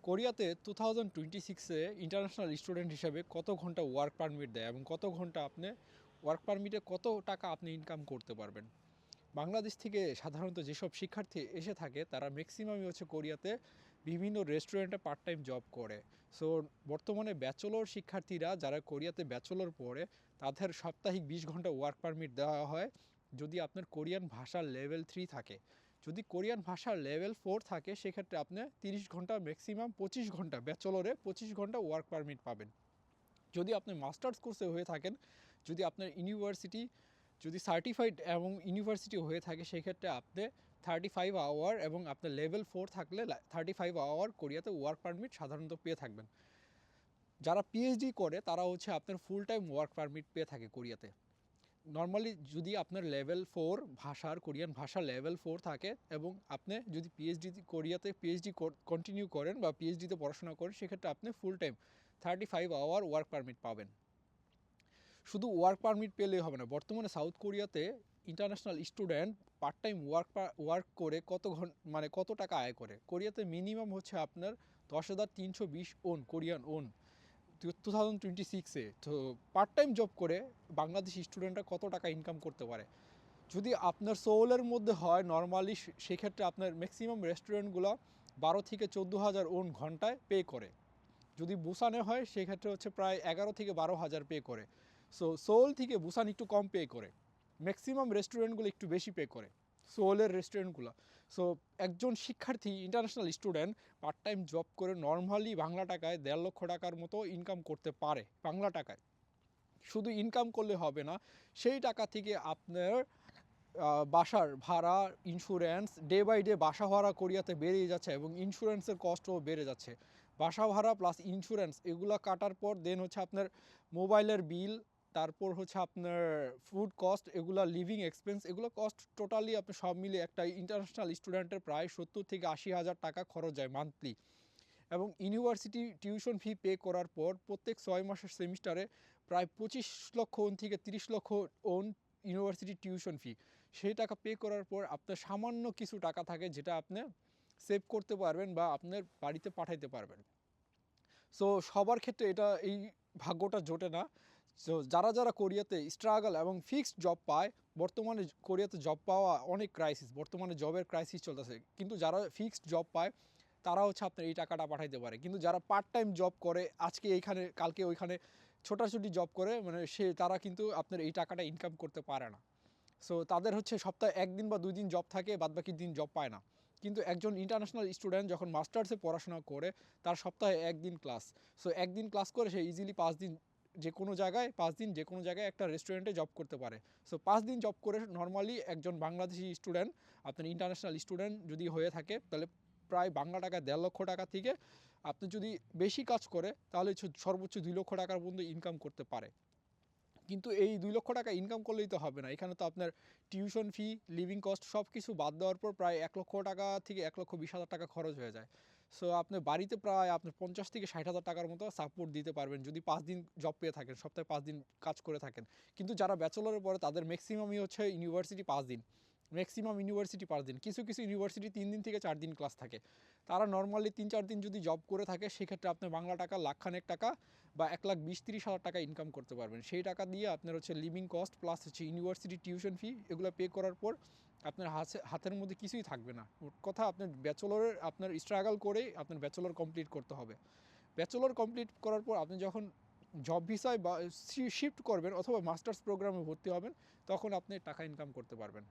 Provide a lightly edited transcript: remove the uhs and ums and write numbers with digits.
কোরিয়াতে 2026-এ international student হিসেবে কত ঘন্টা ওয়ার্ক পারমিট দেয় এবং কত ঘন্টা আপনি ওয়ার্ক পারমিটে কত টাকা আপনি ইনকাম করতে পারবেন। বাংলাদেশ থেকে সাধারণত যেসব শিক্ষার্থী এসে থাকে তারা ম্যাক্সিমামই হচ্ছে কোরিয়াতে বিভিন্ন রেস্টুরেন্টে পার্ট টাইম জব করে। সো বর্তমানে ব্যাচেলর শিক্ষার্থীরা যারা কোরিয়াতে ব্যাচেলর পড়ে তাদের সাপ্তাহিক 20 ঘন্টা ওয়ার্ক পারমিট দেওয়া হয় যদি আপনার কোরিয়ান ভাষার লেভেল 3 থাকে। যদি কোরিয়ান ভাষার লেভেল 4 থাকে সেক্ষেত্রে আপনি 30 ঘন্টা ম্যাক্সিমাম 25 ঘন্টা ব্যাচেলরে 25 ঘন্টা ওয়ার্ক পারমিট পাবেন। যদি আপনি মাস্টার্স কোর্সে হয়ে থাকেন, যদি আপনার ইউনিভার্সিটি যদি সার্টিফাইড এবং ইউনিভার্সিটি হয়ে থাকে সেক্ষেত্রে আপনি 35 আওয়ার এবং আপনার লেভেল 4 থাকলে 35 আওয়ার কোরিয়াতে ওয়ার্ক পারমিট সাধারণত পেয়ে থাকবেন। যারা পিএইচডি করে তারা হচ্ছে আপনার ফুল টাইম ওয়ার্ক পারমিট পেয়ে থাকে কোরিয়াতে। নর্মালি যদি আপনার লেভেল 4 ভাষার কোরিয়ান ভাষা লেভেল 4 থাকে এবং আপনি যদি পিএইচডি কোরিয়াতে পিএইচডি কন্টিনিউ করেন বা পিএইচডিতে পড়াশোনা করেন সেক্ষেত্রে আপনি full time 35 hour work permit পাবেন। শুধু ওয়ার্ক পারমিট পেলেই হবে না, বর্তমানে সাউথ কোরিয়াতে international student part time work করে কত টাকা আয় করে। কোরিয়াতে মিনিমাম হচ্ছে আপনার 10,320 ওন কোরিয়ান ওন 2026-এ। তো পার্ট টাইম জব করে বাংলাদেশি স্টুডেন্টরা কত টাকা ইনকাম করতে পারে। যদি আপনার সোলের মধ্যে হয় নর্মালি সেক্ষেত্রে আপনার ম্যাক্সিমাম রেস্টুরেন্টগুলো 12,000 থেকে 14,000 ওন ঘন্টায় পে করে। যদি বুসানে হয় সেক্ষেত্রে হচ্ছে প্রায় 11,000 থেকে 12,000 পে করে। সো সোল থেকে বুসান একটু কম পে করে, ম্যাক্সিমাম রেস্টুরেন্টগুলো একটু বেশি পে করে সোলের রেস্টুরেন্টগুলো। সো একজন শিক্ষার্থী international student part time job করে নর্মালি বাংলা টাকায় 1.5 লক্ষ টাকার মতো ইনকাম করতে পারে বাংলা টাকায়। শুধু ইনকাম করলে হবে না, সেই টাকা থেকে আপনার বাসার ভাড়া, ইন্স্যুরেন্স, ডে বাই ডে বাসা ভাড়া কোরিয়াতে বেড়েই যাচ্ছে এবং ইন্স্যুরেন্সের কস্টও বেড়ে যাচ্ছে। বাসা ভাড়া প্লাস ইন্স্যুরেন্স এগুলো কাটার পর দেন হচ্ছে আপনার মোবাইলের বিল, তারপর হচ্ছে আপনার ফুড কস্ট, এগুলো লিভিং এক্সপেন্স, এগুলো কস্ট টোটালি আপনি সব মিলে একটা ইন্টারন্যাশনাল স্টুডেন্টের প্রায় 70,000 থেকে 80,000 টাকা খরচ যায় মান্থলি। এবং ইউনিভার্সিটি টিউশন ফি পে করার পর প্রত্যেক 6 মাসের সেমিস্টারে প্রায় 25 লক্ষ ওন থেকে 30 লক্ষ ওন ইউনিভার্সিটি টিউশন ফি। সেই টাকা পে করার পর আপনার সামান্য কিছু টাকা থাকে যেটা আপনি সেভ করতে পারবেন বা আপনার বাড়িতে পাঠাইতে পারবেন। সো সবার ক্ষেত্রে এই ভাগ্যটা জোটে না। সো যারা কোরিয়াতে স্ট্রাগল এবং ফিক্সড জব পায়, বর্তমানে কোরিয়াতে জব পাওয়া অনেক ক্রাইসিস, বর্তমানে জবের ক্রাইসিস চলতেছে, কিন্তু যারা ফিক্সড জব পায় তারা হচ্ছে আপনার এই টাকাটা পাঠাইতে পারে। কিন্তু যারা পার্ট টাইম জব করে আজকে এইখানে কালকে ওইখানে ছোটাছুটি জব করে তারা কিন্তু আপনার এই টাকাটা ইনকাম করতে পারে না। সো তাদের হচ্ছে সপ্তাহে 1 দিন বা 2 দিন জব থাকে, বাদবাকি দিন জব পায় না। কিন্তু একজন ইন্টারন্যাশনাল স্টুডেন্ট যখন মাস্টার্সে পড়াশোনা করে তার সপ্তাহে 1 দিন ক্লাস। সো 1 দিন ক্লাস করে সে ইজিলি 5 দিন যে কোনো জায়গায় 5 দিন যে কোনো জায়গায় একটা রেস্টুরেন্টে জব করতে পারে। সো 5 দিন জব করে নর্মালি একজন বাংলাদেশি স্টুডেন্ট আপনার ইন্টারন্যাশনাল স্টুডেন্ট যদি হয়ে থাকে তাহলে প্রায় বাংলা টাকায় 1.5 লক্ষ টাকা থেকে আপনি যদি বেশি কাজ করে তাহলে সর্বোচ্চ 2 লক্ষ টাকার পর্যন্ত ইনকাম করতে পারে। কিন্তু এই 2 লক্ষ টাকা ইনকাম করলেই তো হবে না, এখানে তো আপনার টিউশন ফি, লিভিং কস্ট সব কিছু বাদ দেওয়ার পর প্রায় 1 লক্ষ টাকা থেকে 1,20,000 টাকা খরচ হয়ে যায়। সো আপনি বাড়িতে প্রায় আপনার 50,000 থেকে 60,000 টাকার মতো সাপোর্ট দিতে পারবেন যদি 5 দিন জব পেয়ে থাকেন, সপ্তাহে 5 দিন কাজ করে থাকেন। কিন্তু যারা ব্যাচেলরের পরে তাদের ম্যাক্সিমামই হচ্ছে ইউনিভার্সিটি 5 দিন, ম্যাক্সিমাম ইউনিভার্সিটি 5 দিন, কিছু কিছু ইউনিভার্সিটি 3 দিন থেকে 4 দিন ক্লাস থাকে। তারা নর্মালি 3-4 দিন যদি জব করে থাকে সেক্ষেত্রে আপনার বাংলা টাকা লাখখানেক টাকা বা 1,20,000-30,000 টাকা ইনকাম করতে পারবেন। সেই টাকা দিয়ে আপনার হচ্ছে লিভিং কস্ট প্লাস হচ্ছে ইউনিভার্সিটি টিউশন ফি এগুলো পে করার পর আপনার হাতের মধ্যে কিছুই থাকবে না। মোট কথা আপনার আপনার স্ট্রাগল করেই আপনার ব্যাচেলর কমপ্লিট করতে হবে। ব্যাচেলর কমপ্লিট করার পর আপনি যখন জব ভিসায় বা শিফট করবেন অথবা মাস্টার্স প্রোগ্রামে ভর্তি হবেন তখন আপনি টাকা ইনকাম করতে পারবেন।